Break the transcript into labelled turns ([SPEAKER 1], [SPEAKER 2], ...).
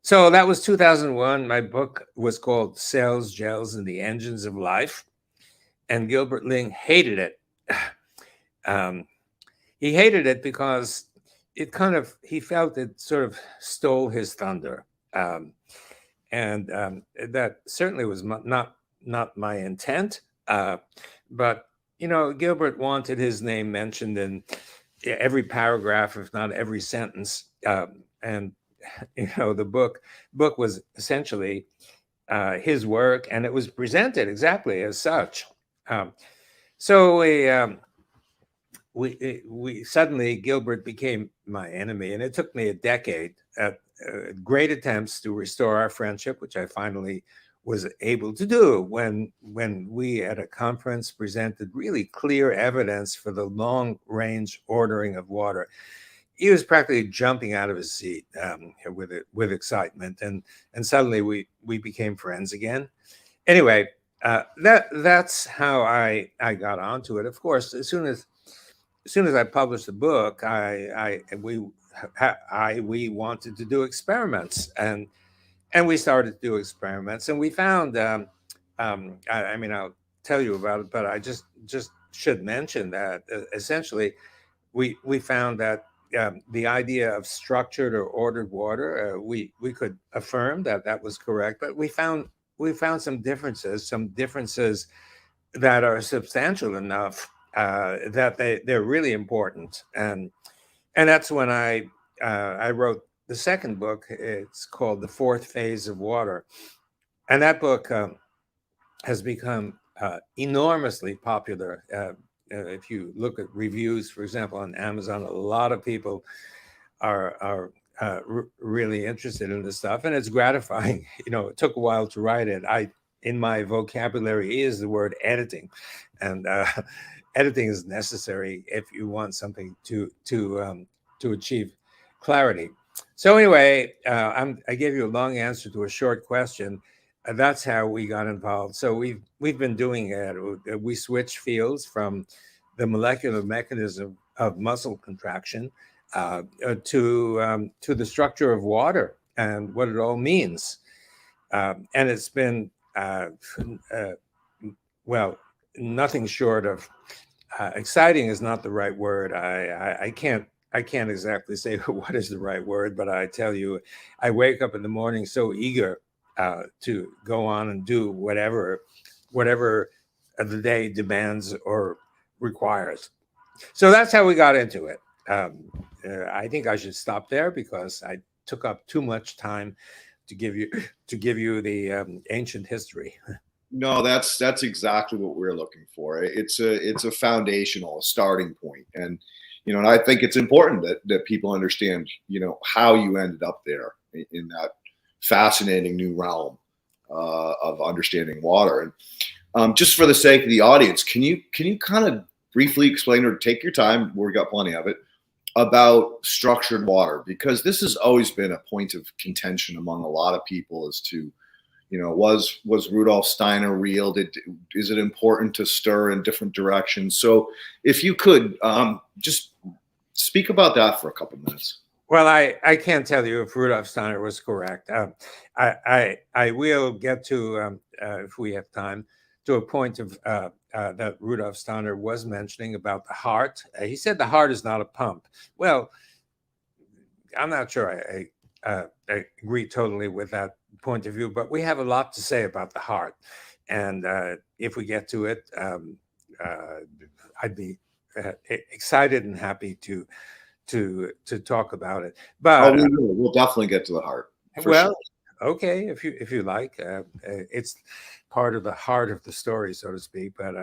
[SPEAKER 1] So that was 2001. My book was called Cells, Gels, and the Engines of Life. And Gilbert Ling hated it. Um, he hated it because he felt it sort of stole his thunder. Um, and that certainly was not my intent. But, Gilbert wanted his name mentioned in every paragraph, if not every sentence. And the book was essentially his work, and it was presented exactly as such. Um, so we suddenly Gilbert became my enemy, and it took me a decade at great attempts to restore our friendship, which I finally was able to do when we at a conference presented really clear evidence for the long range ordering of water. He was practically jumping out of his seat with excitement, and suddenly we became friends again. Anyway, that's how I got onto it. Of course, as soon as I published the book, we wanted to do experiments, and we started to do experiments, and we found. I mean, I'll tell you about it, but I just should mention that essentially we found that the idea of structured or ordered water, we could affirm that that was correct, but we found some differences that are substantial enough that they're really important, and that's when I wrote the second book. It's called The Fourth Phase of Water, and that book has become enormously popular. If you look at reviews, for example, on Amazon, a lot of people are really interested in this stuff, and it's gratifying. It took a while to write it. In my vocabulary is the word editing, and editing is necessary if you want something to achieve clarity. So anyway, I gave you a long answer to a short question. That's how we got involved. So we've been doing it. We switch fields from the molecular mechanism of muscle contraction to the structure of water and what it all means. And it's been well, nothing short of exciting is not the right word. I can't exactly say what is the right word, but I tell you, I wake up in the morning so eager to go on and do whatever the day demands or requires. So that's how we got into it. I think I should stop there because I took up too much time to give you the ancient history.
[SPEAKER 2] No, that's exactly what we're looking for. It's a foundational, a starting point, and I think it's important that people understand how you ended up there in that fascinating new realm of understanding water. And just for the sake of the audience, can you kind of briefly explain, or take your time, we got plenty of it, about structured water? Because this has always been a point of contention among a lot of people as to, was Rudolf Steiner real? Is it important to stir in different directions? So if you could just speak about that for a couple minutes.
[SPEAKER 1] Well, I can't tell you if Rudolf Steiner was correct. I will get to, if we have time, to a point of that Rudolf Steiner was mentioning about the heart. He said the heart is not a pump. Well, I'm not sure I agree totally with that point of view, but we have a lot to say about the heart, and if we get to it, I'd be excited and happy to talk about it. But
[SPEAKER 2] we'll definitely get to the heart.
[SPEAKER 1] Well, sure. Okay, if you like, it's part of the heart of the story, so to speak. But